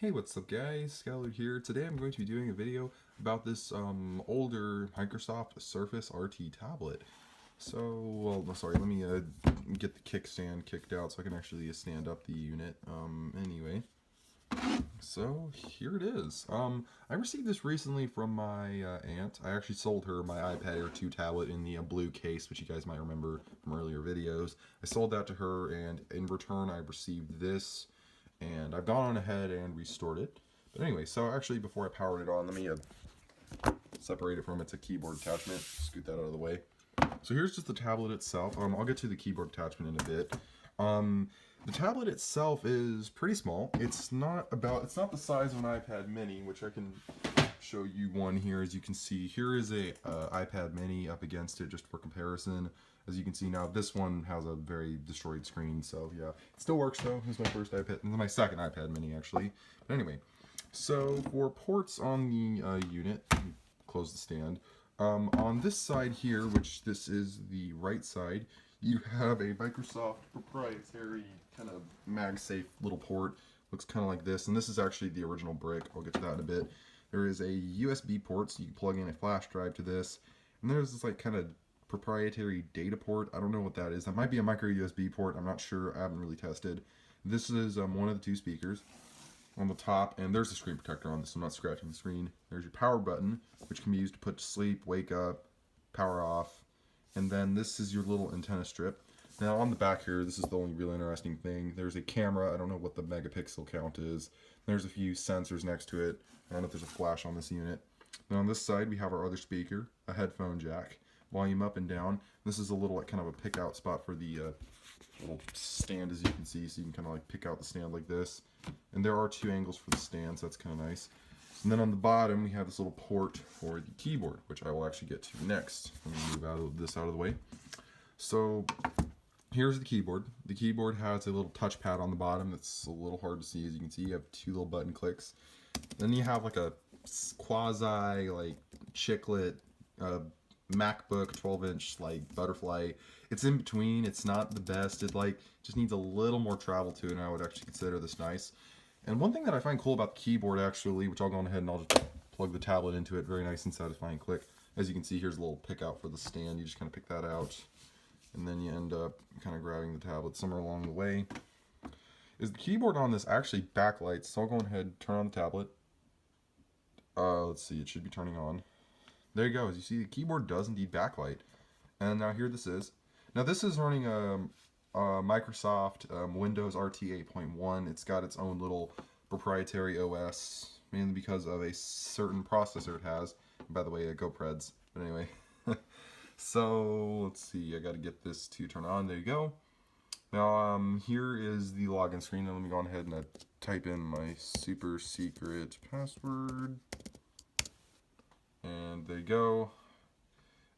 Hey, what's up guys? Skylar here. Today I'm going to be doing a video about this older Microsoft Surface RT tablet. So, well, no, sorry, let me get the kickstand kicked out so I can actually stand up the unit. Anyway, so here it is. I received this recently from my aunt. I actually sold her my iPad Air 2 tablet in the blue case, which you guys might remember from earlier videos. I sold that to her, and in return I received this, and I've gone on ahead and restored it. But anyway, so actually before I powered it on, let me separate it from its keyboard attachment, scoot that out of the way. So here's just the tablet itself. I'll get to the keyboard attachment in a bit. The tablet itself is pretty small. It's not the size of an iPad mini, which I can show you one here. As you can see, here is a iPad mini up against it just for comparison. As you can see now, this one has a very destroyed screen, so yeah. It still works though. This is my first iPad, my second iPad mini actually. But anyway, so for ports on the unit, close the stand. On this side here, which this is the right side, you have a Microsoft proprietary kind of MagSafe little port. Looks kind of like this, and this is actually the original brick. I'll get to that in a bit. There is a USB port, so you can plug in a flash drive to this, and there's this like kind of proprietary data port. I don't know what that is. That might be a micro USB port. I'm not sure. I haven't really tested. This is one of the two speakers on the top, and there's a screen protector on this, so I'm not scratching the screen. There's your power button, which can be used to put to sleep, wake up, power off, and then this is your little antenna strip. Now on the back here, this is the only real interesting thing. There's a camera. I don't know what the megapixel count is. There's a few sensors next to it. I don't know if there's a flash on this unit. Then on this side, we have our other speaker, a headphone jack, volume up and down. This is a little like kind of a pick out spot for the little stand, as you can see, so you can kind of like pick out the stand like this. And there are two angles for the stand, so that's kind of nice. And then on the bottom, we have this little port for the keyboard, which I will actually get to next. Let me move this out of the way. So here's the keyboard. The keyboard has a little touchpad on the bottom that's a little hard to see. As you can see, you have two little button clicks. Then you have like a quasi like chiclet MacBook 12-inch like butterfly. It's in between. It's not the best. It like just needs a little more travel to it, and I would actually consider this nice. And one thing that I find cool about the keyboard actually, which I'll go on ahead and I'll just plug the tablet into it, very nice and satisfying click. As you can see, here's a little pick out for the stand. You just kind of pick that out, and then you end up kind of grabbing the tablet somewhere along the way. Is the keyboard on this actually backlight? So I'll go ahead and turn on the tablet. Let's see, it should be turning on. There you go. As you see, the keyboard does indeed backlight. And now here this is. Now this is running a Microsoft Windows RT 8.1. It's got its own little proprietary OS, mainly because of a certain processor it has. And by the way, go Preds. But anyway. So let's see. I got to get this to turn on. There you go. Now here is the login screen. Now let me go on ahead and type in my super secret password. And there you go.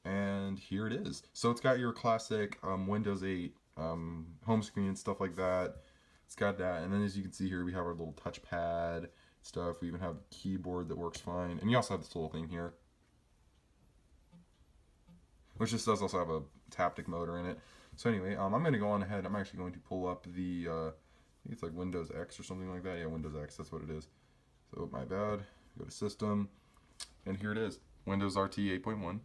And here it is. So it's got your classic Windows 8 home screen and stuff like that. It's got that. And then as you can see here, we have our little touchpad stuff. We even have a keyboard that works fine. And you also have this little thing here, which just does also have a taptic motor in it. So anyway, I'm going to go on ahead. I'm actually going to pull up the, I think it's like Windows X or something like that. Yeah, Windows X, that's what it is. So my bad. Go to System. And here it is, Windows RT 8.1. And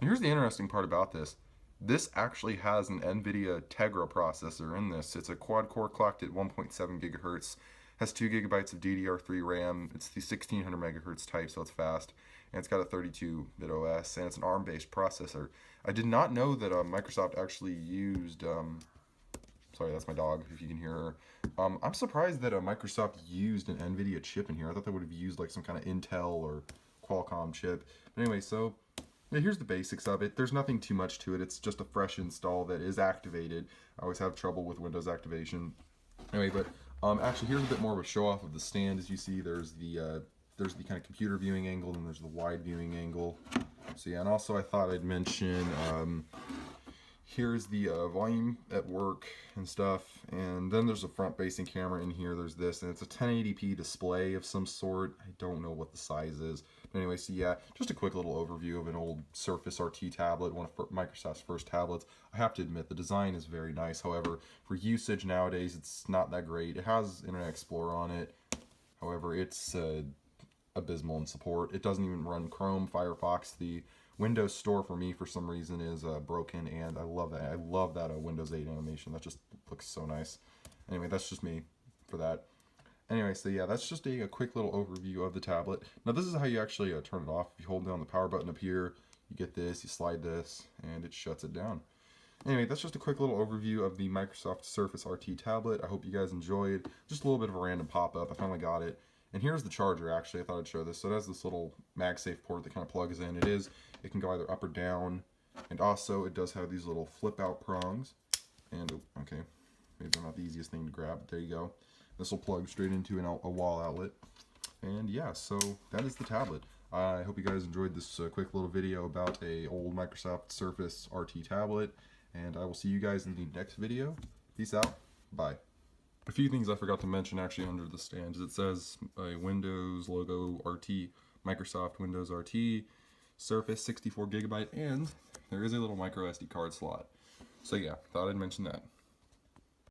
here's the interesting part about this. This actually has an NVIDIA Tegra processor in this. It's a quad-core clocked at 1.7 gigahertz. Has 2 gigabytes of DDR3 RAM. It's the 1600 megahertz type, so it's fast. And it's got a 32-bit OS, and it's an ARM-based processor. I did not know that Microsoft actually used... sorry, that's my dog, if you can hear her. I'm surprised that Microsoft used an NVIDIA chip in here. I thought they would have used like some kind of Intel or Qualcomm chip. But anyway, so yeah, here's the basics of it. There's nothing too much to it. It's just a fresh install that is activated. I always have trouble with Windows activation. Anyway, but actually here's a bit more of a show off of the stand. As you see, there's the kind of computer viewing angle, and there's the wide viewing angle. So yeah, and also I thought I'd mention here's the volume at work and stuff, and then there's a front-facing camera in here. There's this, and it's a 1080p display of some sort. I don't know what the size is. But anyway, so yeah, just a quick little overview of an old Surface RT tablet, one of Microsoft's first tablets. I have to admit, the design is very nice. However, for usage nowadays, it's not that great. It has Internet Explorer on it. However, it's abysmal in support. It doesn't even run Chrome, Firefox. The Windows Store for me, for some reason, is broken, and I love that. I love that Windows 8 animation. That just looks so nice. Anyway, that's just me for that. Anyway, so yeah, that's just a quick little overview of the tablet. Now, this is how you actually turn it off. If you hold down the power button up here, you get this, you slide this, and it shuts it down. Anyway, that's just a quick little overview of the Microsoft Surface RT tablet. I hope you guys enjoyed. Just a little bit of a random pop-up. I finally got it. And here's the charger, actually. I thought I'd show this. So it has this little MagSafe port that kind of plugs in. It can go either up or down. And also, it does have these little flip-out prongs. And, okay, maybe they're not the easiest thing to grab, but there you go. This will plug straight into a wall outlet. And yeah, so that is the tablet. I hope you guys enjoyed this quick little video about a old Microsoft Surface RT tablet. And I will see you guys in the next video. Peace out. Bye. A few things I forgot to mention actually under the stand is it says a Windows logo RT, Microsoft Windows RT, Surface 64 GB, and there is a little micro SD card slot. So yeah, thought I'd mention that.